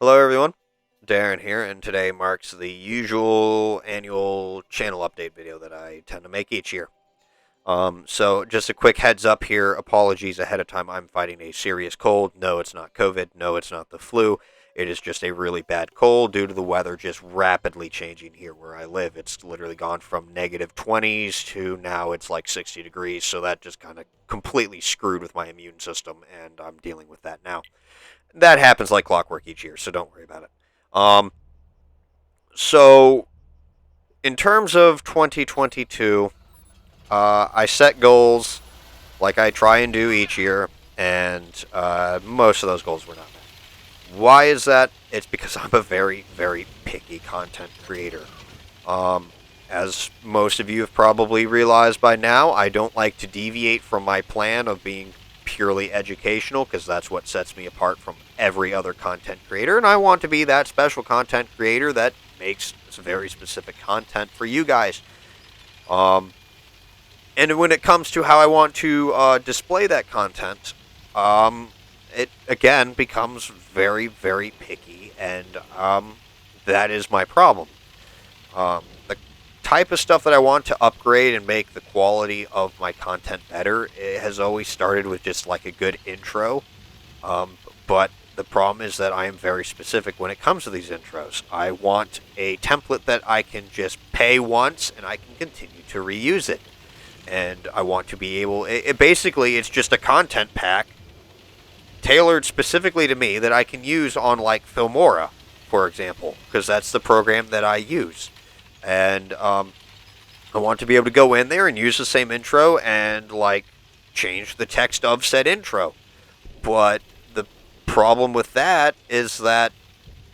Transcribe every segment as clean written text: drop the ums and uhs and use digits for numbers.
Hello everyone, Darren here, and today marks the usual annual channel update video that I tend to make each year. So just a quick heads up here, apologies ahead of time, I'm fighting a serious cold. No, it's not COVID, no, it's not the flu. It is just a really bad cold due to the weather just rapidly changing here where I live. It's literally gone from negative 20s to now it's like 60 degrees, so that just kind of completely screwed with my immune system, and I'm dealing with that now. That happens like clockwork each year, so don't worry about it. Um, so in terms of 2022, I set goals like I try and do each year, and most of those goals were not met. Why is that? It's because I'm a very, very picky content creator. Um, as most of you have probably realized by now, I don't like to deviate from my plan of being purely educational because that's what sets me apart from every other content creator, and I want to be that special content creator that makes very specific content for you guys. Um, and when it comes to how I want to display that content, it again becomes very, very picky, and that is my problem. The type of stuff that I want to upgrade and make the quality of my content better, it has always started with just like a good intro. But the problem is that I am very specific when it comes to these intros. I want a template that I can just pay once and I can continue to reuse it. And I want to be able, basically, it's just a content pack tailored specifically to me that I can use on like Filmora, for example, because that's the program that I use. And I want to be able to go in there and use the same intro and like change the text of said intro. But the problem with that is that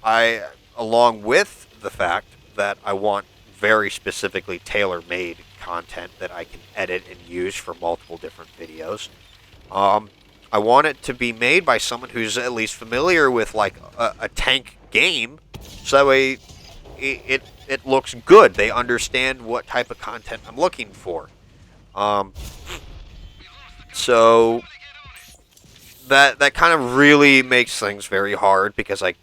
I, along with the fact that I want very specifically tailor-made content that I can edit and use for multiple different videos, I want it to be made by someone who's at least familiar with like a tank game, so that way it looks good. They understand what type of content I'm looking for. Um, so that kind of really makes things very hard because I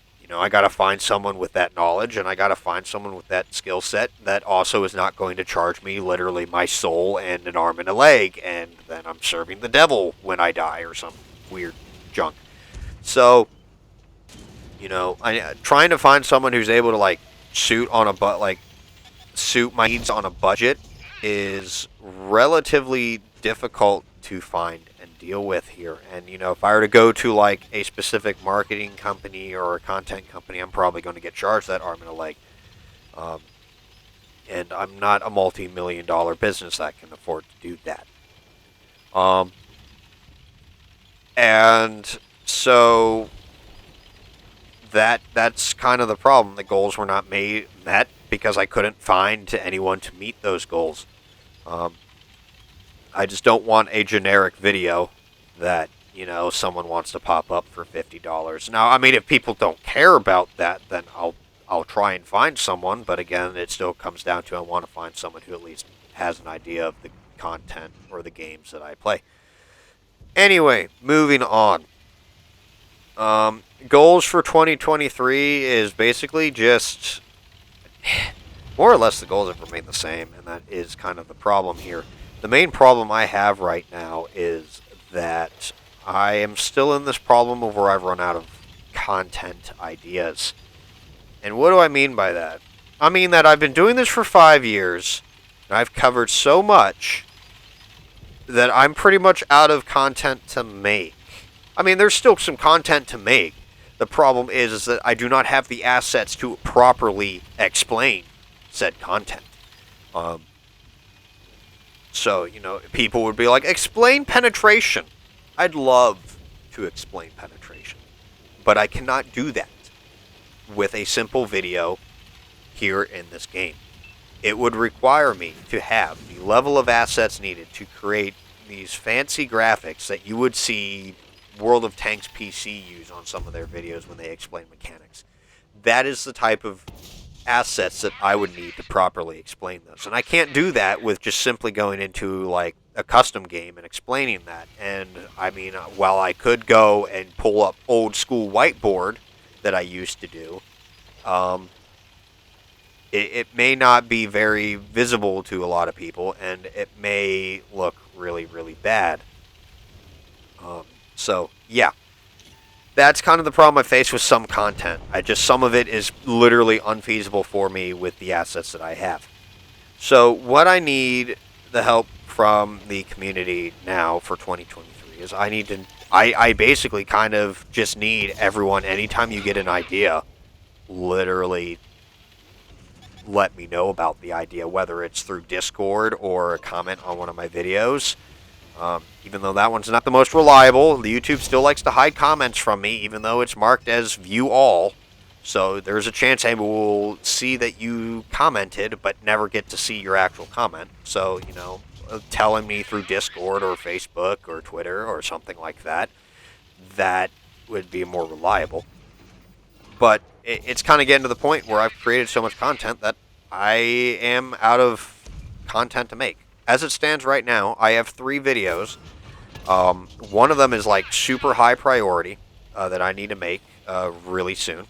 got to find someone with that knowledge, and I got to find someone with that skill set that also is not going to charge me literally my soul and an arm and a leg, and then I'm serving the devil when I die or some weird junk. So, I trying to find someone who's able to like suit my needs on a budget is relatively difficult to find and deal with here. And if I were to go to like a specific marketing company or a content company, I'm probably going to get charged that arm and a leg. Um, and I'm not a multi-million dollar business that can afford to do that. Um, and so that's kind of the problem. The goals were not met because I couldn't find anyone to meet those goals. Um, I just don't want a generic video that someone wants to pop up for $50. Now, I mean, if people don't care about that, then I'll try and find someone. But again, it still comes down to I want to find someone who at least has an idea of the content or the games that I play. Anyway, moving on. Goals for 2023 is basically just more or less the goals have remained the same, and that is kind of the problem here. The main problem I have right now is that I am still in this problem of where I've run out of content ideas. And what do I mean by that? I mean that I've been doing this for 5 years, and I've covered so much that I'm pretty much out of content to make. I mean, there's still some content to make. The problem is that I do not have the assets to properly explain said content. So, people would be like, explain penetration. I'd love to explain penetration, but I cannot do that with a simple video here in this game. It would require me to have the level of assets needed to create these fancy graphics that you would see World of Tanks PC use on some of their videos when they explain mechanics. That is the type of assets that I would need to properly explain those. And I can't do that with just simply going into like a custom game and explaining that. And I mean, while I could go and pull up old school whiteboard that I used to do. It may not be very visible to a lot of people, and it may look really, really bad. So, yeah. That's kind of the problem I face with some content. Some of it is literally unfeasible for me with the assets that I have. So, what I need the help from the community now for 2023 is I basically kind of just need everyone, anytime you get an idea, literally let me know about the idea, whether it's through Discord or a comment on one of my videos. Even though that one's not the most reliable, the YouTube still likes to hide comments from me, even though it's marked as view all. So there's a chance I will see that you commented, but never get to see your actual comment. So, telling me through Discord or Facebook or Twitter or something like that, that would be more reliable. But it's kind of getting to the point where I've created so much content that I am out of content to make. As it stands right now, I have 3 videos. One of them is like super high priority that I need to make really soon.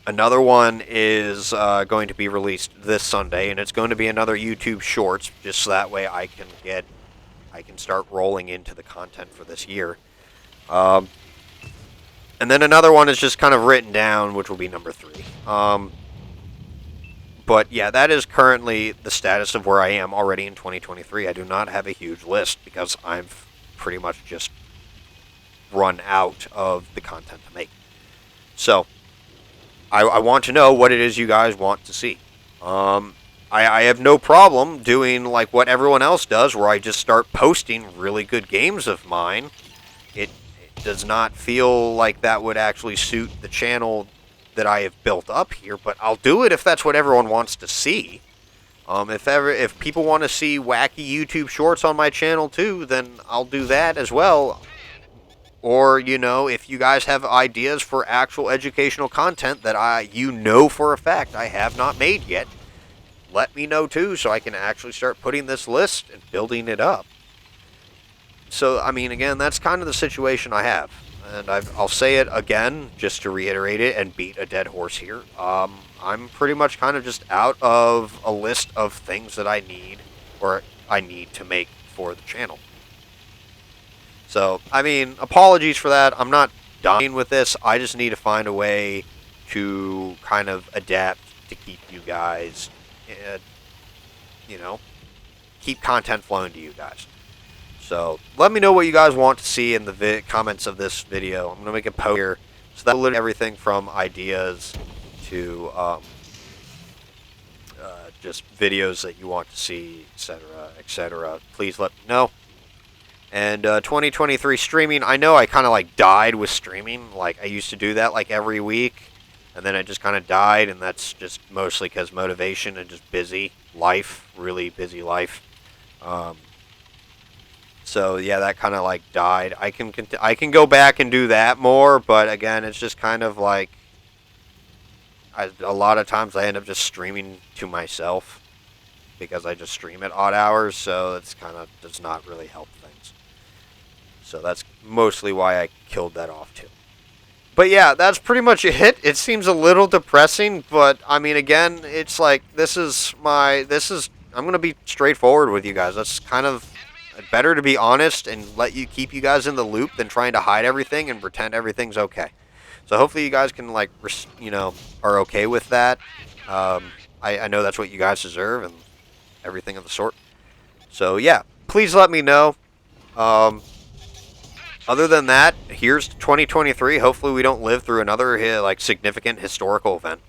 Another one is going to be released this Sunday, and it's going to be another YouTube Shorts, just so that way I can start rolling into the content for this year. And then another one is just kind of written down, which will be number 3. But yeah, that is currently the status of where I am already in 2023. I do not have a huge list because I've pretty much just run out of the content to make. So, I want to know what it is you guys want to see. I have no problem doing like what everyone else does, where I just start posting really good games of mine. It does not feel like that would actually suit the channel that I have built up here, but I'll do it if that's what everyone wants to see. If people want to see wacky YouTube Shorts on my channel too, then I'll do that as well. Or, if you guys have ideas for actual educational content that for a fact I have not made yet, let me know too, so I can actually start putting this list and building it up. So, again, that's kind of the situation I have. And I'll say it again, just to reiterate it and beat a dead horse here. I'm pretty much kind of just out of a list of things that I need to make for the channel. So, apologies for that. I'm not dying with this. I just need to find a way to kind of adapt to keep you guys, keep content flowing to you guys. So, let me know what you guys want to see in the comments of this video. I'm going to make a post here. So that'll literally everything from ideas to just videos that you want to see, etc., etc. Please let me know. And 2023 streaming, I know I kind of like died with streaming. Like, I used to do that like every week, and then it just kind of died, and that's just mostly because motivation and just really busy life. So yeah, that kind of like died. I can go back and do that more, but again, it's just kind of like a lot of times I end up just streaming to myself because I just stream at odd hours, so it's kind of does not really help things. So that's mostly why I killed that off too. But yeah, that's pretty much it. It seems a little depressing, but again, it's like I'm going to be straightforward with you guys. That's kind of better to be honest and keep you guys in the loop than trying to hide everything and pretend everything's okay. So hopefully you guys can are okay with that. I know that's what you guys deserve and everything of the sort. So yeah, please let me know. Other than that, here's 2023. Hopefully we don't live through another significant historical event.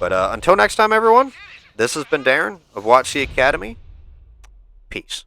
But until next time, everyone, this has been Darren of WotC Academy. Peace.